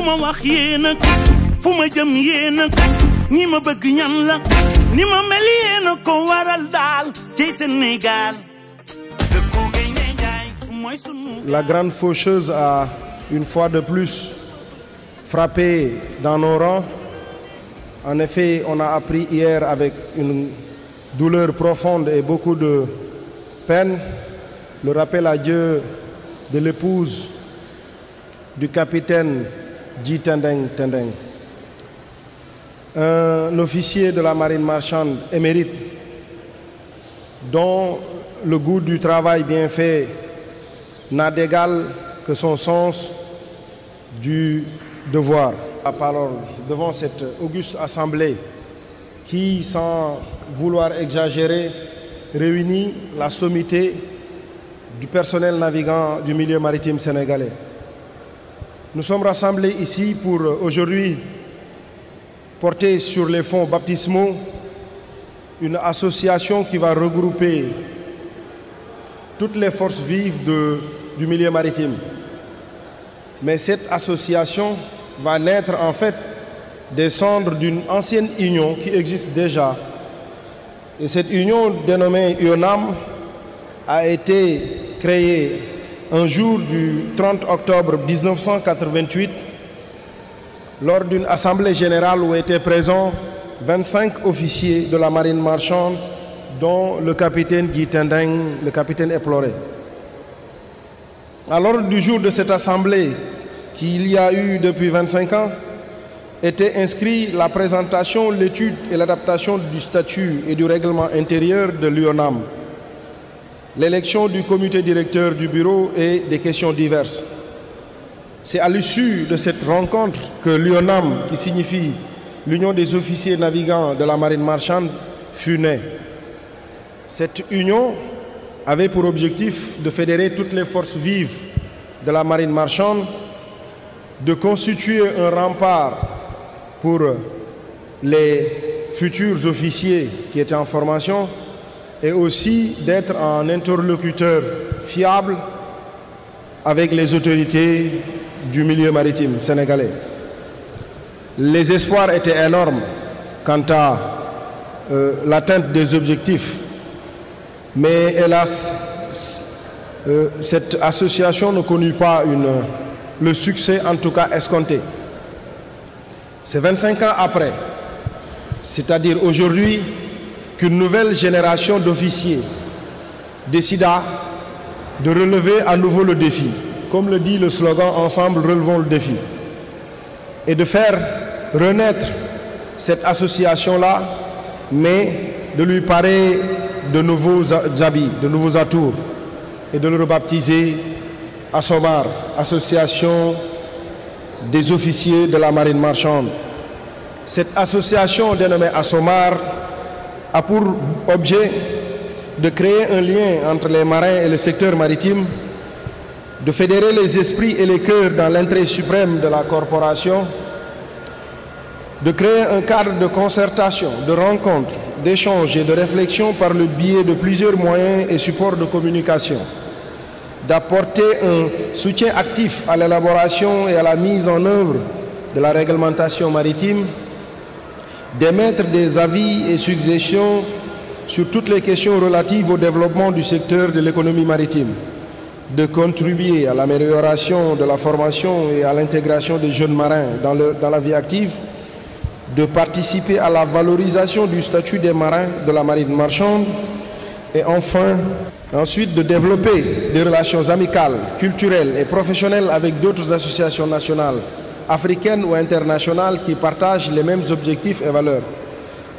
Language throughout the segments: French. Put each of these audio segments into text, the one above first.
Luma wax yéena fuma jëm yéena ñi ma bëgg ñan la ni ma mel yéena ko waral daal ci Sénégal. La grande faucheuse a une fois de plus frappé dans nos rangs. En effet, on a appris hier avec une douleur profonde et beaucoup de peine le rappel à Dieu de l'épouse du capitaine Dji Tendeng Tendeng, un officier de la marine marchande émérite dont le goût du travail bien fait n'a d'égal que son sens du devoir. La parole devant cette auguste assemblée qui, sans vouloir exagérer, réunit la sommité du personnel navigant du milieu maritime sénégalais. Nous sommes rassemblés ici pour aujourd'hui porter sur les fonds baptismaux une association qui va regrouper toutes les forces vives du milieu maritime. Mais cette association va naître en fait des cendres d'une ancienne union qui existe déjà. Et cette union dénommée UONAM a été créée un jour du 30 octobre 1988 lors d'une assemblée générale où étaient présents 25 officiers de la marine marchande dont le capitaine Dji Tendeng, le capitaine éploré. À l'ordre du jour de cette assemblée, qu'il y a eu depuis 25 ans, était inscrit la présentation, l'étude et l'adaptation du statut et du règlement intérieur de l'UONAM, l'élection du comité directeur du bureau et des questions diverses. C'est à l'issue de cette rencontre que l'UONAM, qui signifie l'Union des officiers navigants de la marine marchande, fut née. Cette union avait pour objectif de fédérer toutes les forces vives de la marine marchande, de constituer un rempart pour les futurs officiers qui étaient en formation et aussi d'être un interlocuteur fiable avec les autorités du milieu maritime sénégalais. Les espoirs étaient énormes quant à l'atteinte des objectifs. Mais hélas, cette association ne connut pas le succès, en tout cas escompté. C'est 25 ans après, c'est-à-dire aujourd'hui, qu'une nouvelle génération d'officiers décida de relever à nouveau le défi. Comme le dit le slogan « Ensemble, relevons le défi ». Et de faire renaître cette association-là, mais de lui parer de nouveaux habits, de nouveaux atours, et de le rebaptiser ASOMAR, Association des officiers de la marine marchande. Cette association dénommée ASOMAR a pour objet de créer un lien entre les marins et le secteur maritime, de fédérer les esprits et les cœurs dans l'intérêt suprême de la corporation, de créer un cadre de concertation, de rencontres, d'échanges et de réflexion par le biais de plusieurs moyens et supports de communication, d'apporter un soutien actif à l'élaboration et à la mise en œuvre de la réglementation maritime, d'émettre des avis et suggestions sur toutes les questions relatives au développement du secteur de l'économie maritime, de contribuer à l'amélioration de la formation et à l'intégration des jeunes marins dans la vie active, de participer à la valorisation du statut des marins de la marine marchande et enfin, ensuite de développer des relations amicales, culturelles et professionnelles avec d'autres associations nationales, africaines ou internationales qui partagent les mêmes objectifs et valeurs,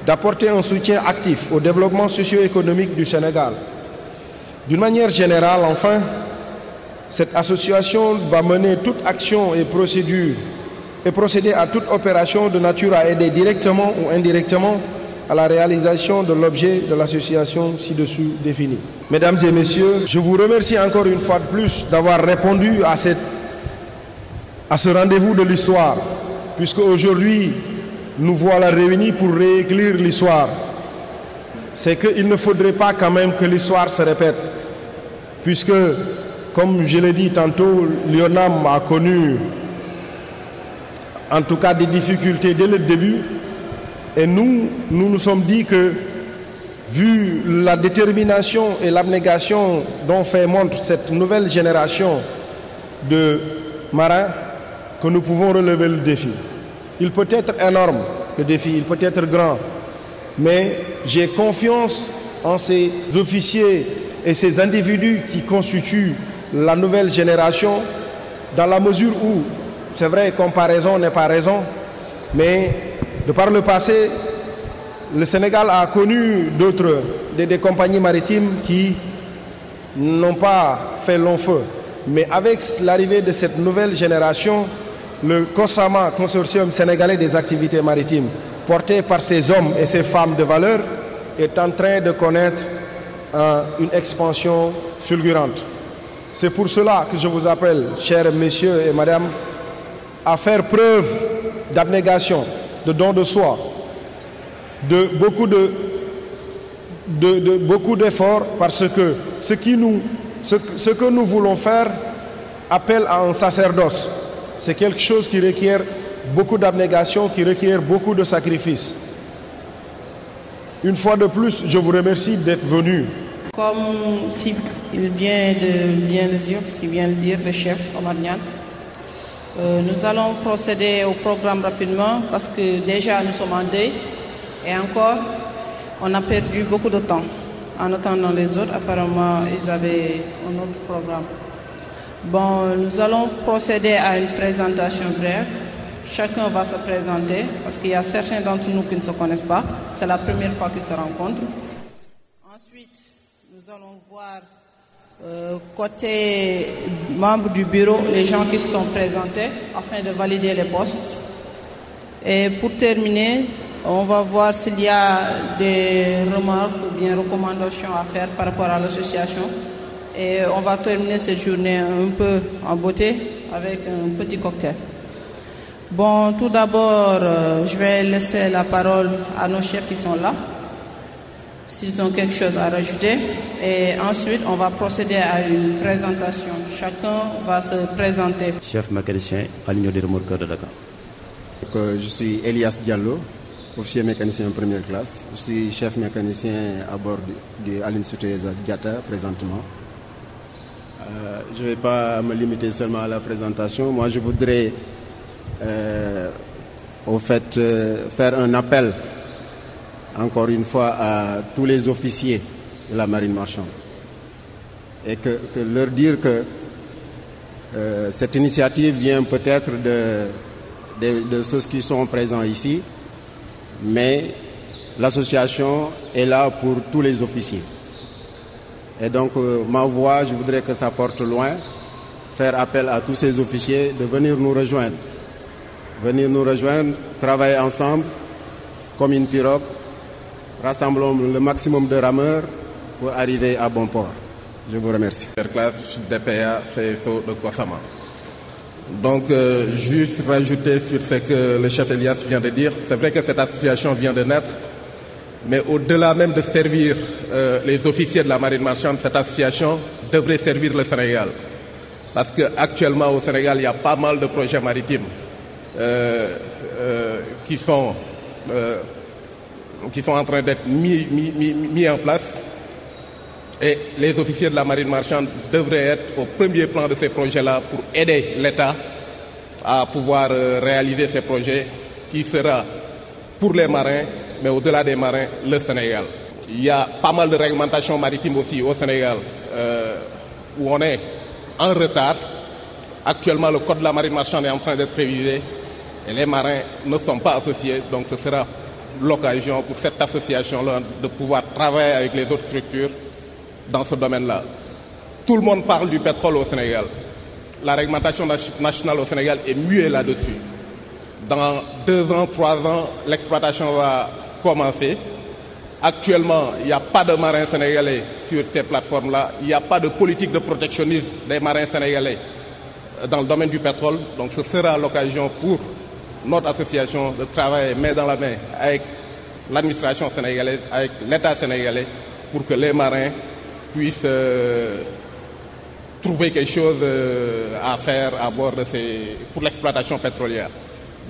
d'apporter un soutien actif au développement socio-économique du Sénégal. D'une manière générale, enfin, cette association va mener toute action et procédure et procéder à toute opération de nature à aider directement ou indirectement à la réalisation de l'objet de l'association ci-dessous définie. Mesdames et messieurs, je vous remercie encore une fois de plus d'avoir répondu à ce rendez-vous de l'histoire, puisque aujourd'hui, nous voilà réunis pour réécrire l'histoire. C'est qu'il ne faudrait pas quand même que l'histoire se répète, puisque, comme je l'ai dit tantôt, l'UONAM a connu en tout cas des difficultés dès le début. Et nous sommes dit que, vu la détermination et l'abnégation dont fait montre cette nouvelle génération de marins, que nous pouvons relever le défi. Il peut être énorme, le défi, il peut être grand, mais j'ai confiance en ces officiers et ces individus qui constituent la nouvelle génération, dans la mesure où, c'est vrai, comparaison n'est pas raison, mais de par le passé, le Sénégal a connu des compagnies maritimes qui n'ont pas fait long feu. Mais avec l'arrivée de cette nouvelle génération, le COSAMA, Consortium sénégalais des activités maritimes, porté par ces hommes et ces femmes de valeur, est en train de connaître une expansion fulgurante. C'est pour cela que je vous appelle, chers messieurs et madame, à faire preuve d'abnégation, de don de soi, de beaucoup d'efforts, parce que ce que nous voulons faire appelle à un sacerdoce. C'est quelque chose qui requiert beaucoup d'abnégation, qui requiert beaucoup de sacrifices. Une fois de plus, je vous remercie d'être venu. Comme il vient de dire le chef Omar Niane, nous allons procéder au programme rapidement parce que déjà nous sommes en deuil et encore on a perdu beaucoup de temps en attendant les autres. Apparemment ils avaient un autre programme. Bon, nous allons procéder à une présentation brève. Chacun va se présenter parce qu'il y a certains d'entre nous qui ne se connaissent pas. C'est la première fois qu'ils se rencontrent. Ensuite, nous allons voir côté membres du bureau les gens qui se sont présentés afin de valider les postes. Et pour terminer, on va voir s'il y a des remarques ou bien recommandations à faire par rapport à l'association. Et on va terminer cette journée un peu en beauté avec un petit cocktail. Bon, tout d'abord, je vais laisser la parole à nos chefs qui sont là, s'ils ont quelque chose à rajouter. Et ensuite, on va procéder à une présentation. Chacun va se présenter. Chef mécanicien à l'Union des remorqueurs de Dakar. Je suis Elias Diallo, officier mécanicien en première classe. Je suis chef mécanicien à bord du Aline Sitoé Diatta présentement. Je ne vais pas me limiter seulement à la présentation. Moi, je voudrais faire un appel encore une fois à tous les officiers de la marine marchande et que leur dire que cette initiative vient peut-être de ceux qui sont présents ici, mais l'association est là pour tous les officiers. Et donc ma voix, je voudrais que ça porte loin, faire appel à tous ces officiers de venir nous rejoindre. Venir nous rejoindre, travailler ensemble comme une pirogue, rassemblons le maximum de rameurs pour arriver à bon port. Je vous remercie. Classe DPA CSO de COSAMA. Donc, juste rajouter sur ce que le chef Elias vient de dire, c'est vrai que cette association vient de naître, mais au-delà même de servir les officiers de la marine marchande, cette association devrait servir le Sénégal. Parce qu'actuellement au Sénégal, il y a pas mal de projets maritimes qui sont en train d'être mis en place. Et les officiers de la marine marchande devraient être au premier plan de ces projets-là pour aider l'État à pouvoir réaliser ces projets qui sera pour les marins, mais au-delà des marins, le Sénégal. Il y a pas mal de réglementations maritimes aussi au Sénégal où on est en retard. Actuellement, le code de la marine marchande est en train d'être révisé et les marins ne sont pas associés. Donc ce sera l'occasion pour cette association-là de pouvoir travailler avec les autres structures dans ce domaine-là. Tout le monde parle du pétrole au Sénégal. La réglementation nationale au Sénégal est muée là-dessus. Dans 2 ans, 3 ans, l'exploitation va commencer. Actuellement, il n'y a pas de marins sénégalais sur ces plateformes-là. Il n'y a pas de politique de protectionnisme des marins sénégalais dans le domaine du pétrole. Donc ce sera l'occasion pour notre association de travailler main dans la main avec l'administration sénégalaise, avec l'État sénégalais, pour que les marins puissent trouver quelque chose à faire à bord de pour l'exploitation pétrolière.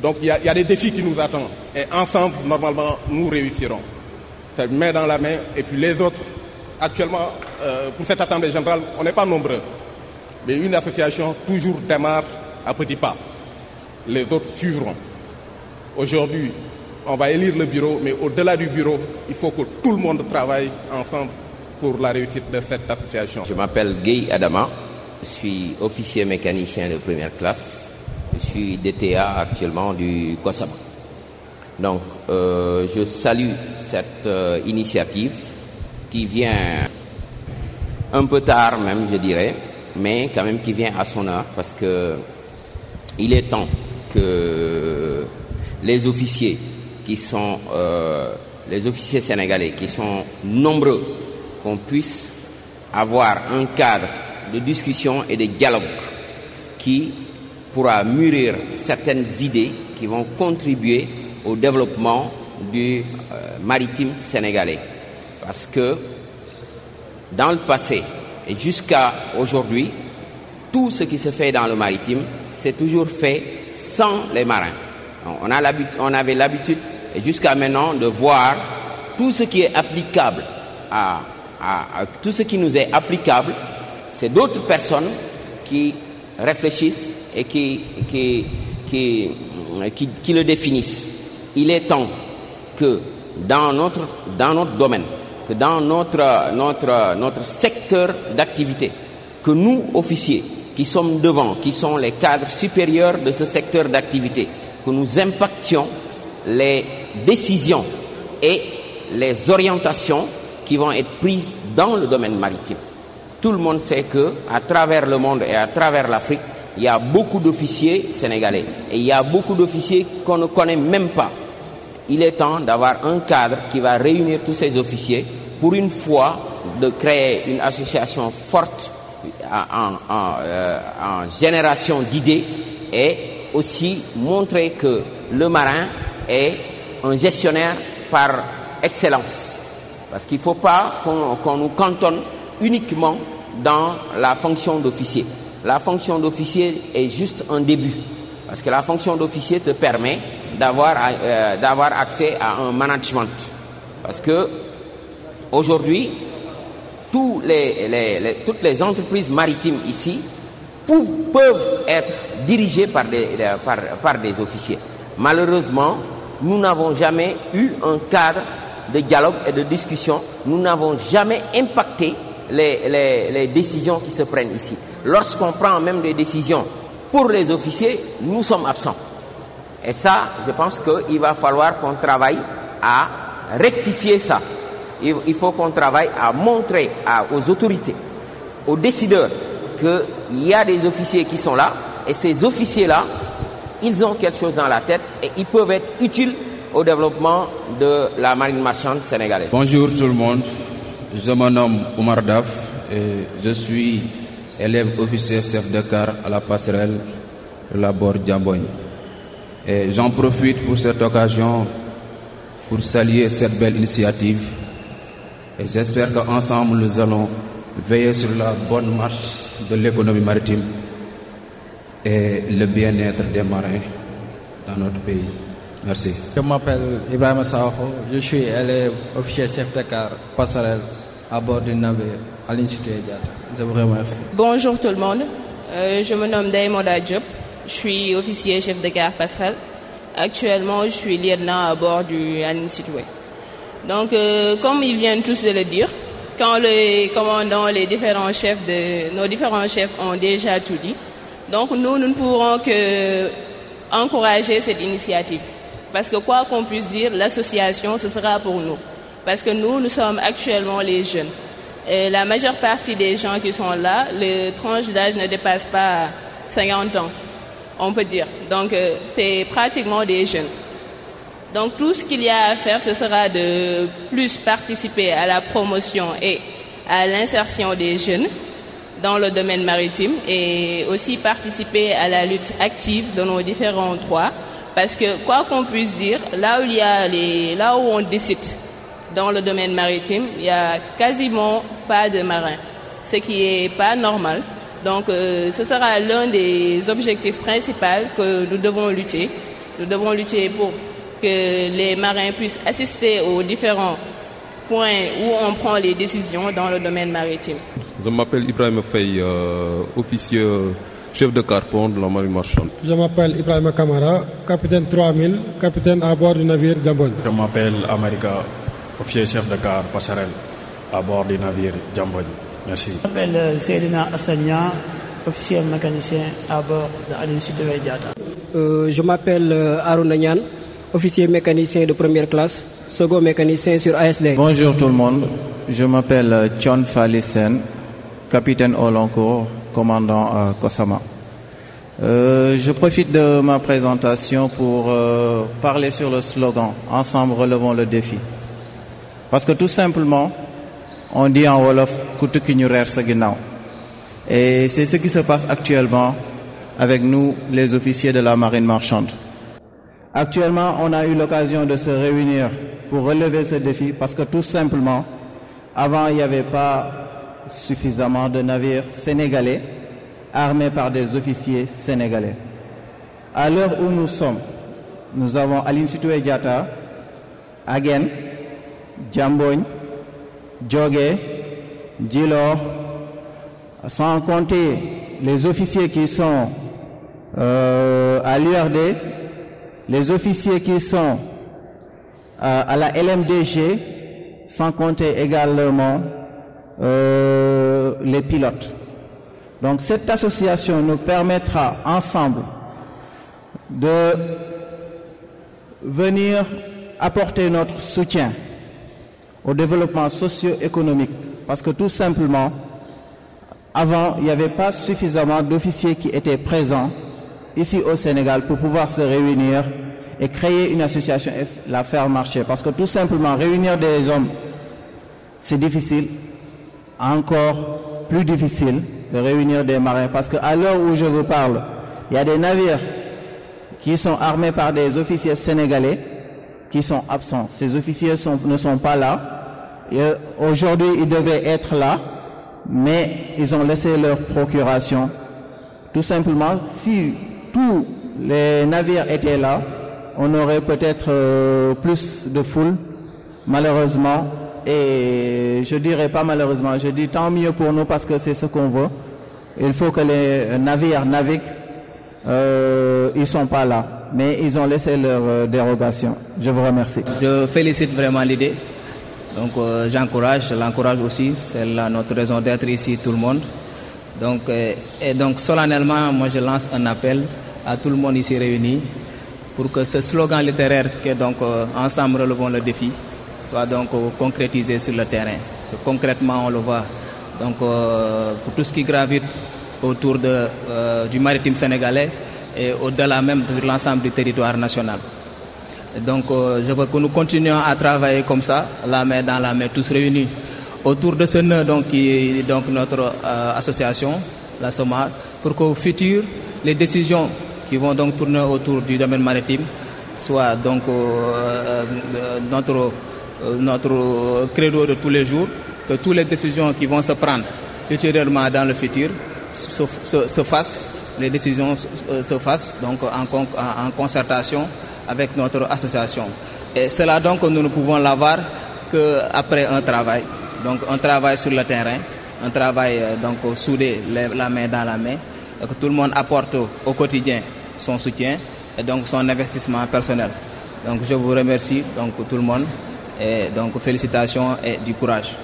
Donc il y a des défis qui nous attendent. Et ensemble, normalement, nous réussirons. C'est main dans la main. Et puis les autres, actuellement, pour cette Assemblée générale, on n'est pas nombreux. Mais une association toujours démarre à petits pas. Les autres suivront. Aujourd'hui, on va élire le bureau, mais au-delà du bureau, il faut que tout le monde travaille ensemble pour la réussite de cette association. Je m'appelle Guy Adama, je suis officier mécanicien de première classe, je suis DTA actuellement du COSAMA. Donc, je salue cette initiative qui vient un peu tard même, je dirais, mais quand même qui vient à son heure parce que il est temps que les officiers qui sont les officiers sénégalais qui sont nombreux, qu'on puisse avoir un cadre de discussion et de dialogue qui pourra mûrir certaines idées qui vont contribuer au développement du maritime sénégalais. Parce que dans le passé et jusqu'à aujourd'hui, tout ce qui se fait dans le maritime, c'est toujours fait sans les marins. On avait l'habitude, et jusqu'à maintenant, de voir tout ce qui est applicable tout ce qui nous est applicable, c'est d'autres personnes qui réfléchissent et qui le définissent. Il est temps que dans notre domaine, que dans notre secteur d'activité, que nous, officiers, qui sommes devant, qui sont les cadres supérieurs de ce secteur d'activité, que nous impactions les décisions et les orientations qui vont être prises dans le domaine maritime. Tout le monde sait que, à travers le monde et à travers l'Afrique, il y a beaucoup d'officiers sénégalais et il y a beaucoup d'officiers qu'on ne connaît même pas. Il est temps d'avoir un cadre qui va réunir tous ces officiers pour une fois de créer une association forte en génération d'idées et aussi montrer que le marin est un gestionnaire par excellence. Parce qu'il ne faut pas qu'on nous cantonne uniquement dans la fonction d'officier. La fonction d'officier est juste un début. Parce que la fonction d'officier te permet d'avoir accès à un management. Parce que aujourd'hui, toutes les entreprises maritimes ici peuvent être dirigées par des officiers. Malheureusement, nous n'avons jamais eu un cadre de dialogue et de discussion. Nous n'avons jamais impacté les décisions qui se prennent ici. Lorsqu'on prend même des décisions pour les officiers, nous sommes absents. Et ça, je pense qu'il va falloir qu'on travaille à rectifier ça. Il faut qu'on travaille à montrer aux autorités, aux décideurs, qu'il y a des officiers qui sont là, et ces officiers-là, ils ont quelque chose dans la tête et ils peuvent être utiles au développement de la marine marchande sénégalaise. Bonjour tout le monde, je me nomme Oumar Daf et je suis élève officier chef de car à la passerelle de la Bord Diambogne. Et j'en profite pour cette occasion pour saluer cette belle initiative et j'espère qu'ensemble nous allons veiller sur la bonne marche de l'économie maritime et le bien-être des marins dans notre pays. Merci. Je m'appelle Ibrahim Saho, je suis élève officier chef de car passerelle à bord du navire à l'Institut Diatta. Je vous remercie. Bonjour tout le monde, je me nomme Daïmoda Diop, je suis officier chef de car passerelle. Actuellement, je suis lieutenant à bord du l'Institut. Donc, comme ils viennent tous de le dire, quand les commandants, nos différents chefs ont déjà tout dit, donc nous ne pourrons que encourager cette initiative. Parce que quoi qu'on puisse dire, l'association, ce sera pour nous. Parce que nous sommes actuellement les jeunes. Et la majeure partie des gens qui sont là, le tranche d'âge ne dépasse pas 50 ans, on peut dire. Donc, c'est pratiquement des jeunes. Donc, tout ce qu'il y a à faire, ce sera de plus participer à la promotion et à l'insertion des jeunes dans le domaine maritime et aussi participer à la lutte active de nos différents droits. Parce que, quoi qu'on puisse dire, là où on décide dans le domaine maritime, il n'y a quasiment pas de marins, ce qui est pas normal. Donc, ce sera l'un des objectifs principaux que nous devons lutter Nous devons lutter pour que les marins puissent assister aux différents points où on prend les décisions dans le domaine maritime. Je m'appelle Ibrahim Faye, officier chef de carpon de la marine marchande. Je m'appelle Ibrahim Kamara, capitaine 3000, capitaine à bord du navire Jambogne. Je m'appelle America, officier chef de car passerelle à bord du navire Jambogne. Merci. Je m'appelle Seydina Assania, officier mécanicien à bord de Aline Sitoé Diatta. Je m'appelle Aruna Nyan, officier mécanicien de première classe, second mécanicien sur ASD. Bonjour tout le monde, je m'appelle John Falissen, capitaine au long cours, commandant à Kosama. Je profite de ma présentation pour parler sur le slogan « Ensemble relevons le défi ». Parce que tout simplement, on dit en Wolof « Kutu ki ñu reer sa ginnaaw ». Et c'est ce qui se passe actuellement avec nous, les officiers de la marine marchande. Actuellement, on a eu l'occasion de se réunir pour relever ce défi parce que tout simplement, avant, il n'y avait pas suffisamment de navires sénégalais armés par des officiers sénégalais. À l'heure où nous sommes, nous avons Aline Sitoé Diatta, Agen, Jambogne, Djogé, Djilor, sans compter les officiers qui sont à l'URD, les officiers qui sont à la LMDG, sans compter également les pilotes. Donc cette association nous permettra ensemble de venir apporter notre soutien au développement socio-économique. Parce que tout simplement, avant, il n'y avait pas suffisamment d'officiers qui étaient présents ici au Sénégal pour pouvoir se réunir et créer une association et la faire marcher. Parce que tout simplement, réunir des hommes, c'est difficile. Encore plus difficile de réunir des marins. Parce qu'à l'heure où je vous parle, il y a des navires qui sont armés par des officiers sénégalais qui sont absents. Ces officiers ne sont pas là. Aujourd'hui, ils devaient être là, mais ils ont laissé leur procuration. Tout simplement, si tous les navires étaient là, on aurait peut-être plus de foule, malheureusement. Et je dirais pas malheureusement, je dis tant mieux pour nous parce que c'est ce qu'on veut. Il faut que les navires naviguent. Ils sont pas là, mais ils ont laissé leur dérogation. Je vous remercie. Je félicite vraiment l'idée. Donc j'encourage aussi. C'est là notre raison d'être ici, tout le monde. Donc, et donc solennellement, moi je lance un appel à tout le monde ici réuni pour que ce slogan littéraire qui est donc ensemble relevons le défi soit donc concrétisé sur le terrain. Que concrètement on le voit. Donc pour tout ce qui gravite autour du maritime sénégalais et au-delà même de l'ensemble du territoire national. Et donc je veux que nous continuions à travailler comme ça, la main dans la main, tous réunis autour de ce nœud donc, qui est donc notre association, la SOMA, pour qu'au futur, les décisions qui vont donc tourner autour du domaine maritime soient donc notre credo de tous les jours, que toutes les décisions qui vont se prendre ultérieurement dans le futur se fassent, les décisions se fassent donc en concertation avec notre association. Et cela donc nous ne pouvons l'avoir qu'après un travail. Donc un travail sur le terrain, un travail donc soudé la main dans la main, que tout le monde apporte au quotidien son soutien et donc son investissement personnel. Donc je vous remercie donc tout le monde et donc félicitations et du courage.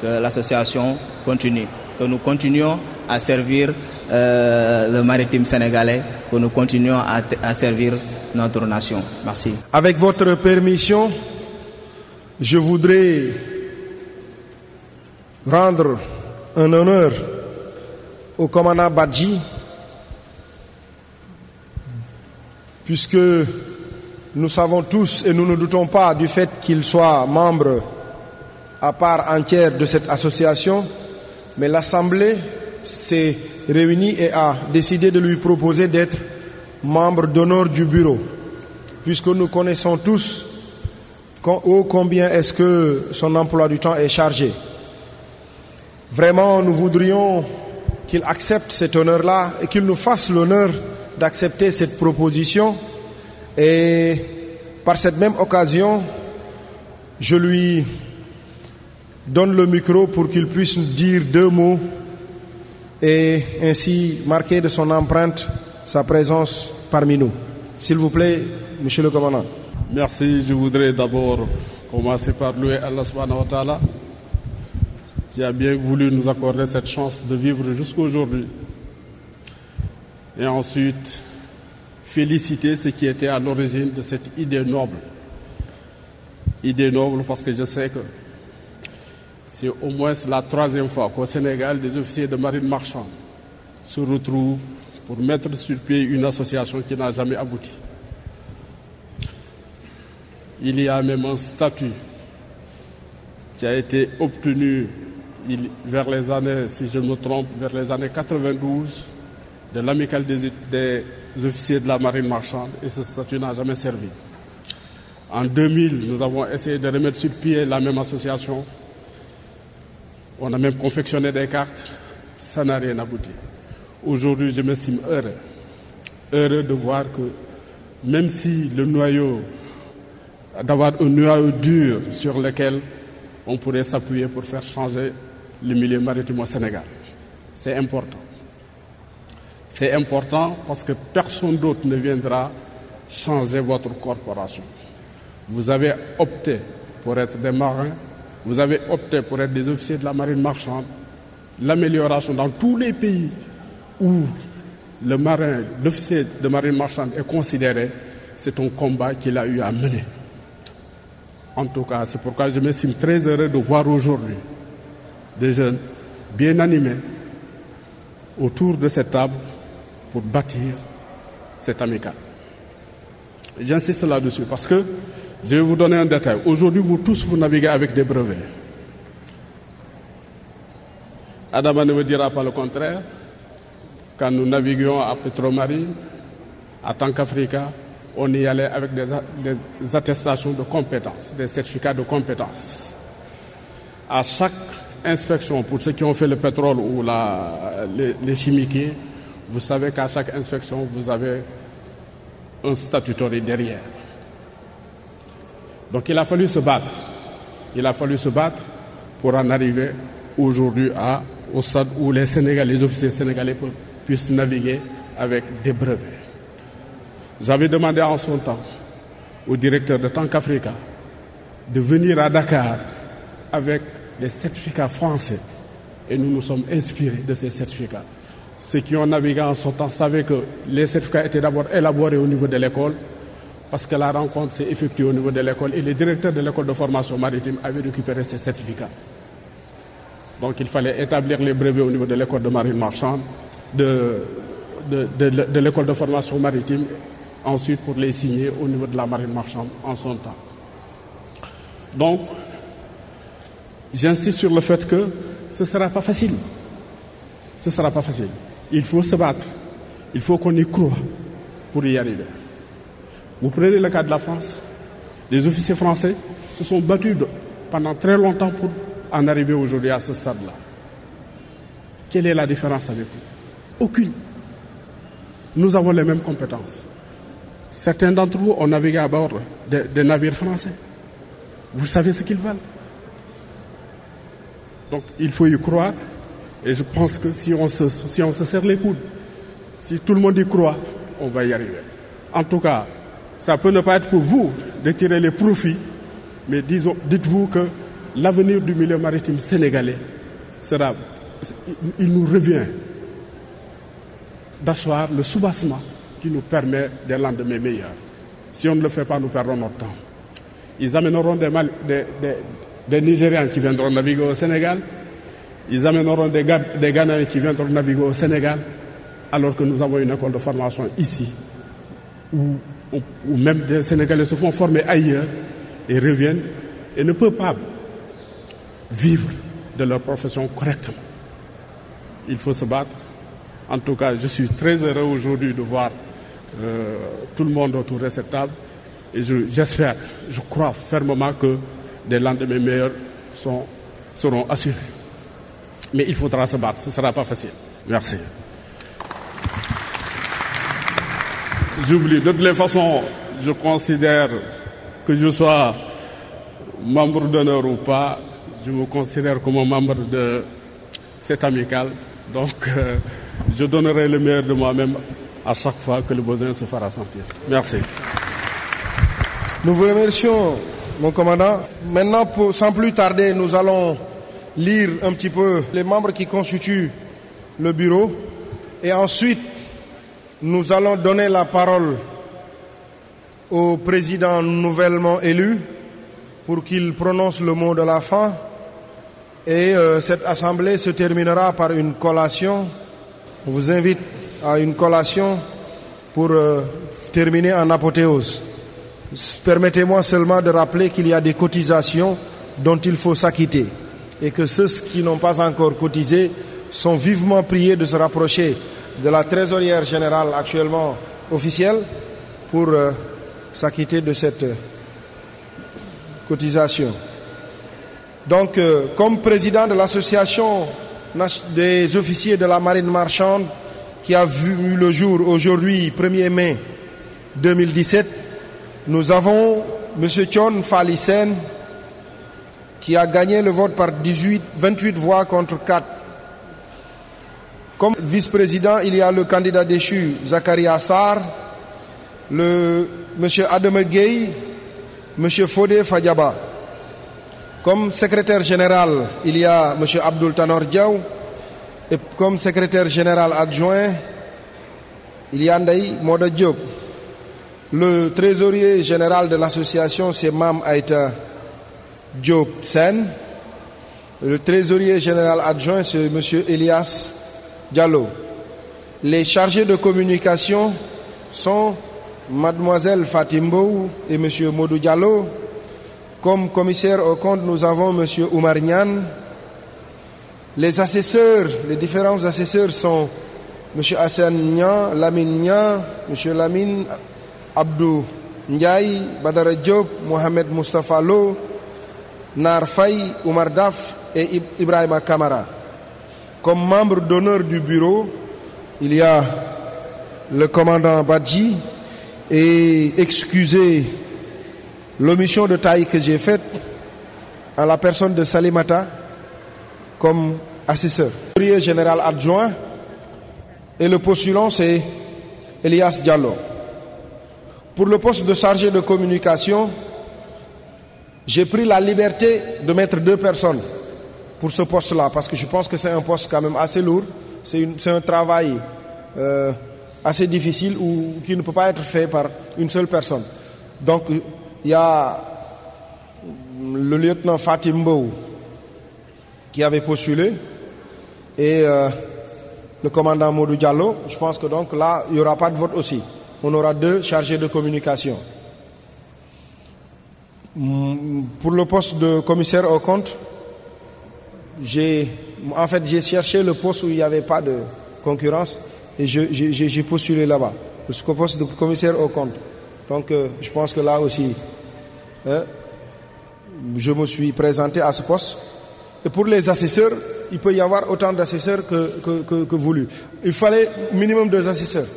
Que l'association continue, que nous continuions à servir le maritime sénégalais, que nous continuions à servir notre nation. Merci. Avec votre permission, je voudrais rendre un honneur au commandant Badji, puisque nous savons tous et nous ne doutons pas du fait qu'il soit membre à part entière de cette association, mais l'Assemblée s'est réunie et a décidé de lui proposer d'être membre d'honneur du bureau, puisque nous connaissons tous combien est-ce que son emploi du temps est chargé. Vraiment, nous voudrions qu'il accepte cet honneur-là et qu'il nous fasse l'honneur d'accepter cette proposition Et par cette même occasion, je lui donne le micro pour qu'il puisse dire 2 mots et ainsi marquer de son empreinte sa présence parmi nous. S'il vous plaît, Monsieur le Commandant. Merci. Je voudrais d'abord commencer par louer Allah subhanahu wa ta'ala qui a bien voulu nous accorder cette chance de vivre jusqu'à aujourd'hui. Et ensuite, féliciter ceux qui étaient à l'origine de cette idée noble. Idée noble parce que je sais que c'est au moins la 3e fois qu'au Sénégal, des officiers de marine marchande se retrouvent pour mettre sur pied une association qui n'a jamais abouti. Il y a même un statut qui a été obtenu vers les années, si je me trompe, vers les années 92 de l'amicale des officiers de la marine marchande et ce statut n'a jamais servi. En 2000, nous avons essayé de remettre sur pied la même association. On a même confectionné des cartes, ça n'a rien abouti. Aujourd'hui, je m'estime heureux de voir que même si le noyau, d'avoir un noyau dur sur lequel on pourrait s'appuyer pour faire changer le milieu maritime au Sénégal. C'est important. C'est important parce que personne d'autre ne viendra changer votre corporation. Vous avez opté pour être des marins, vous avez opté pour être des officiers de la marine marchande. L'amélioration dans tous les pays où le marin, l'officier de marine marchande est considéré, c'est un combat qu'il a eu à mener. En tout cas, c'est pourquoi je me suis très heureux de voir aujourd'hui des jeunes bien animés autour de cette table pour bâtir cette amicale. J'insiste là-dessus parce que je vais vous donner un détail. Aujourd'hui, vous tous, vous naviguez avec des brevets. Adama ne me dira pas le contraire. Quand nous naviguions à Petromarine, à Tankafrika, on y allait avec des attestations de compétences, des certificats de compétences. À chaque inspection, pour ceux qui ont fait le pétrole ou les chimiquiers, vous savez qu'à chaque inspection, vous avez un statutory derrière. Donc il a fallu se battre. Il a fallu se battre pour en arriver aujourd'hui au stade où les Sénégalais, les officiers sénégalais puissent naviguer avec des brevets. J'avais demandé en son temps au directeur de Tankafrika de venir à Dakar avec les certificats français et nous nous sommes inspirés de ces certificats. Ceux qui ont navigué en son temps savaient que les certificats étaient d'abord élaborés au niveau de l'école parce que la rencontre s'est effectuée au niveau de l'école et le directeur de l'école de formation maritime avait récupéré ces certificats. Donc il fallait établir les brevets au niveau de l'école de marine marchande, de l'école de formation maritime, ensuite pour les signer au niveau de la marine marchande en son temps. Donc, j'insiste sur le fait que ce ne sera pas facile. Ce ne sera pas facile. Il faut se battre. Il faut qu'on y croie pour y arriver. Vous prenez le cas de la France. Les officiers français se sont battus pendant très longtemps pour en arriver aujourd'hui à ce stade-là. Quelle est la différence avec vous? Aucune. Nous avons les mêmes compétences. Certains d'entre vous ont navigué à bord des navires français. Vous savez ce qu'ils valent. Donc il faut y croire. Et je pense que si on se serre les coudes, si tout le monde y croit, on va y arriver. En tout cas, ça peut ne pas être pour vous de tirer les profits, mais dites-vous que l'avenir du milieu maritime sénégalais il nous revient d'asseoir le soubassement qui nous permet des lendemains meilleurs. Si on ne le fait pas, nous perdons notre temps. Ils amèneront des Nigérians qui viendront naviguer au Sénégal, ils amèneront des Ghanéens qui viendront naviguer au Sénégal, alors que nous avons une école de formation ici, où même des Sénégalais se font former ailleurs et reviennent et ne peuvent pas vivre de leur profession correctement. Il faut se battre. En tout cas, je suis très heureux aujourd'hui de voir tout le monde autour de cette table et j'espère, je crois fermement que des lendemains meilleurs seront assurés. Mais il faudra se battre, ce ne sera pas facile. Merci. J'oublie, de toutes les façons, je considère que je sois membre d'honneur ou pas, je me considère comme un membre de cette amicale. Donc, je donnerai le meilleur de moi-même à chaque fois que le besoin se fera sentir. Merci. Nous vous remercions, mon commandant. Maintenant, sans plus tarder, nous allons lire un petit peu les membres qui constituent le bureau. Et ensuite, nous allons donner la parole au président nouvellement élu pour qu'il prononce le mot de la fin. Et cette assemblée se terminera par une collation. On vous invite à une collation pour terminer en apothéose. Permettez-moi seulement de rappeler qu'il y a des cotisations dont il faut s'acquitter et que ceux qui n'ont pas encore cotisé sont vivement priés de se rapprocher de la trésorière générale actuellement officielle pour s'acquitter de cette cotisation. Donc, comme président de l'association des officiers de la marine marchande qui a vu le jour aujourd'hui, 1er mai 2017, nous avons M. Thion Falissen qui a gagné le vote par 28 voix contre 4. Comme vice-président, il y a le candidat déchu Zakaria Sarr, M. Adama Gueye, M. Fodé Fadiaba. Comme secrétaire général, il y a M. Abdoul Tanor Diaw. Et comme secrétaire général adjoint, il y a Ndaï Moda Diop. Le trésorier général de l'association, c'est Mam Aïta Diop Sen. Le trésorier général adjoint, c'est M. Elias Diallo. Les chargés de communication sont Mademoiselle Fatimbo et M. Modou Diallo. Comme commissaire au compte, nous avons M. Oumar Nian. Les assesseurs, les différents assesseurs sont M. Hassan Nian, Lamine Nian, M. Lamine Abdou Ndiaye, Badara Diop, Mohamed Mustafa Lo, Nar Faye, Oumar Daf et Ibrahima Kamara. Comme membre d'honneur du bureau, il y a le commandant Badji. Et excusez l'omission de taille que j'ai faite à la personne de Salimata comme assesseur. Le trésorier général adjoint et le postulant c'est Elias Diallo. Pour le poste de chargé de communication, j'ai pris la liberté de mettre 2 personnes pour ce poste-là parce que je pense que c'est un poste quand même assez lourd. C'est un travail assez difficile ou qui ne peut pas être fait par une seule personne. Donc il y a le lieutenant Fatimbo qui avait postulé et le commandant Modou Diallo. Je pense que donc là il n'y aura pas de vote aussi. On aura 2 chargés de communication. Pour le poste de commissaire au compte, j'ai cherché le poste où il n'y avait pas de concurrence et j'ai postulé là-bas, le poste de commissaire au compte. Donc je pense que là aussi, je me suis présenté à ce poste. Et pour les assesseurs, il peut y avoir autant d'assesseurs que voulu. Il fallait minimum 2 assesseurs.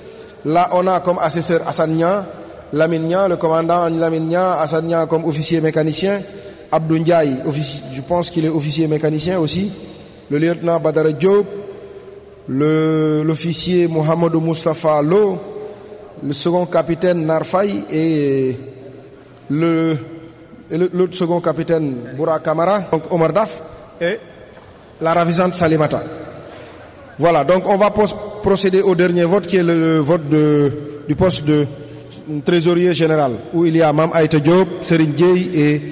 Là, on a comme assesseur Hassan Nian, Lamine Nian, le commandant Lamine Nian, Hassan Nian comme officier mécanicien, Abdou Ndiaye, je pense qu'il est officier mécanicien aussi, le lieutenant Badara Diop, l'officier Mohamedou Mustafa Lo, le second capitaine Narfaï et l'autre second capitaine Boura Kamara, donc Omar Daf, et la ravisante Salimata. Voilà, donc on va procéder au dernier vote qui est le vote du poste de trésorier général où il y a Mam Aïta Diop, Serigne Dieye et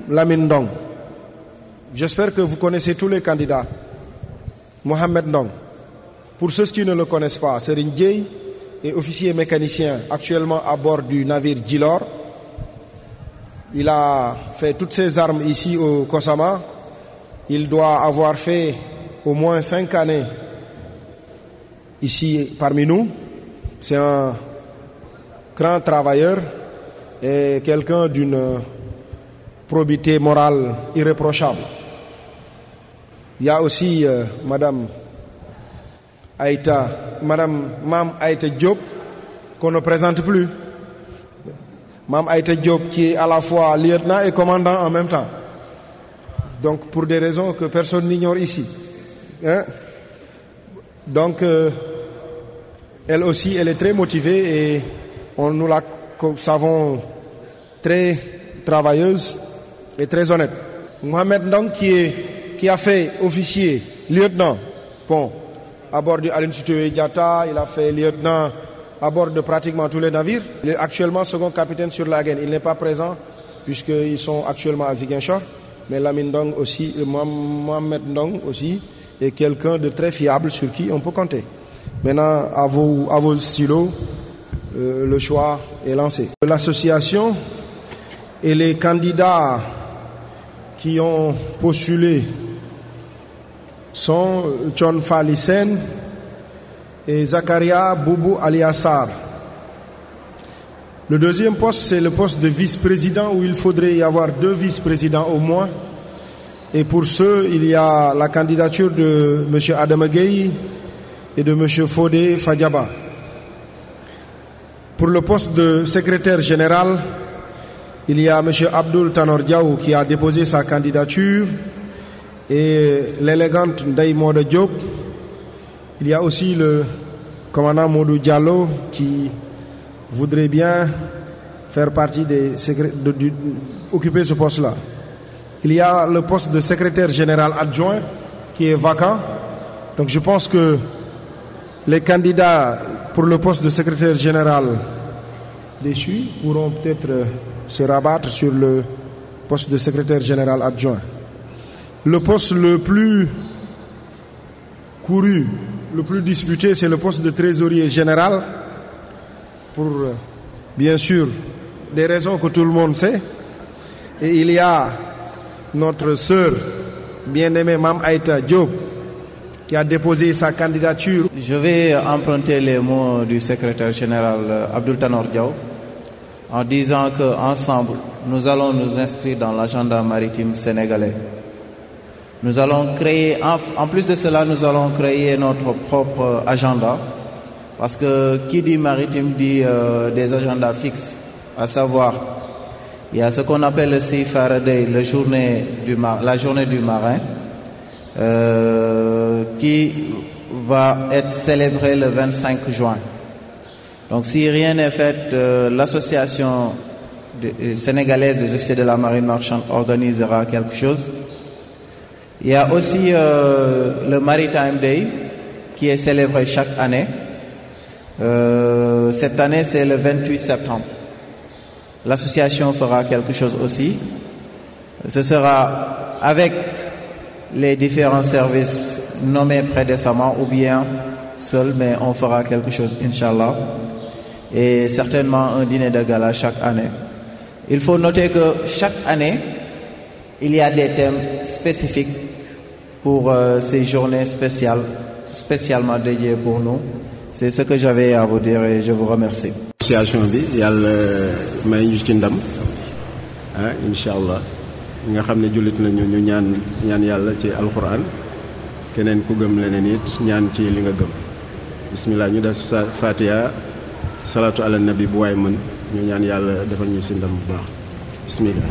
Lamine Ndong. J'espère que vous connaissez tous les candidats. Mohamed Ndong. Pour ceux qui ne le connaissent pas, Serigne Dieye est officier mécanicien actuellement à bord du navire Djilor. Il a fait toutes ses armes ici au Kosama. Il doit avoir fait au moins 5 années ici parmi nous. C'est un grand travailleur et quelqu'un d'une probité morale irréprochable. Il y a aussi Madame Mam Aïta Diop qu'on ne présente plus Mam Aïta Diop qui est à la fois lieutenant et commandant en même temps. Donc pour des raisons que personne n'ignore ici. Hein? Donc elle aussi, elle est très motivée et nous la savons très travailleuse et très honnête. Mohamed Ndong qui a fait officier, lieutenant, bon, à bord du Aline Sitoé Diatta, il a fait lieutenant à bord de pratiquement tous les navires. Il est actuellement second capitaine sur l'Agen. Il n'est pas présent puisqu'ils sont actuellement à Ziguinchor. Mais Lamine Ndong aussi, Mohamed Ndong aussi est quelqu'un de très fiable sur qui on peut compter. Maintenant, à vos stylos, le choix est lancé. L'association et les candidats qui ont postulé sont John Falisen et Zakaria Boubou Aliassar. Le deuxième poste, c'est le poste de vice-président où il faudrait y avoir 2 vice-présidents au moins. Et pour ceux, il y a la candidature de M. Adam Gueye et de M. Fodé Fadiaba. Pour le poste de secrétaire général, il y a M. Abdul Tanor Diaw qui a déposé sa candidature et l'élégante Ndeye Moda Diop. Il y a aussi le commandant Modou Diallo qui voudrait bien faire partie occuper ce poste-là. Il y a le poste de secrétaire général adjoint qui est vacant. Donc je pense que les candidats pour le poste de secrétaire général déchus pourront peut-être se rabattre sur le poste de secrétaire général adjoint. Le poste le plus couru, le plus disputé, c'est le poste de trésorier général, pour bien sûr des raisons que tout le monde sait. Et il y a notre sœur bien-aimée Mam Aïta Diop qui a déposé sa candidature. Je vais emprunter les mots du secrétaire général Abdul Tanor Diaw en disant qu'ensemble, nous allons nous inscrire dans l'agenda maritime sénégalais. Nous allons créer, en plus de cela, nous allons créer notre propre agenda, parce que qui dit maritime dit des agendas fixes, à savoir, il y a ce qu'on appelle le Seafarer Day, la journée du marin, qui va être célébré le 25 juin. Donc si rien n'est fait, l'association sénégalaise des officiers de la marine marchande organisera quelque chose. Il y a aussi le Maritime Day qui est célébré chaque année. Cette année, c'est le 28 septembre. L'association fera quelque chose aussi. Ce sera avec les différents services nommés précédemment ou bien seul, mais on fera quelque chose, Inch'Allah. Et certainement un dîner de gala chaque année. Il faut noter que chaque année, il y a des thèmes spécifiques pour ces journées spécialement dédiées pour nous. C'est ce que j'avais à vous dire et je vous remercie. Association bi yàlla may ñu ci ndam inshallah nga xam ne jullit nañu ñu ñaan yàlla ci alquran keneen ku gëm leneen it ñaan ci li nga gëm bismillah ñu def sa fatiha salatu ala nabi bu waay mën ñu ñaan yàlla defal ñu ci ndam bu baax bismillah.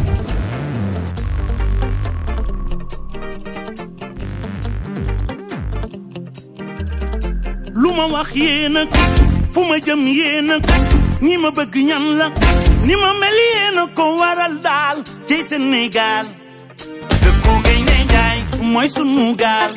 lu ma wax yéena fu ma jëm yéena ñi ma bëgg ñan la ni ma mel yéena ko waral daal ci Sénégal dëkku Gaynde Njaay mooy sunu gaal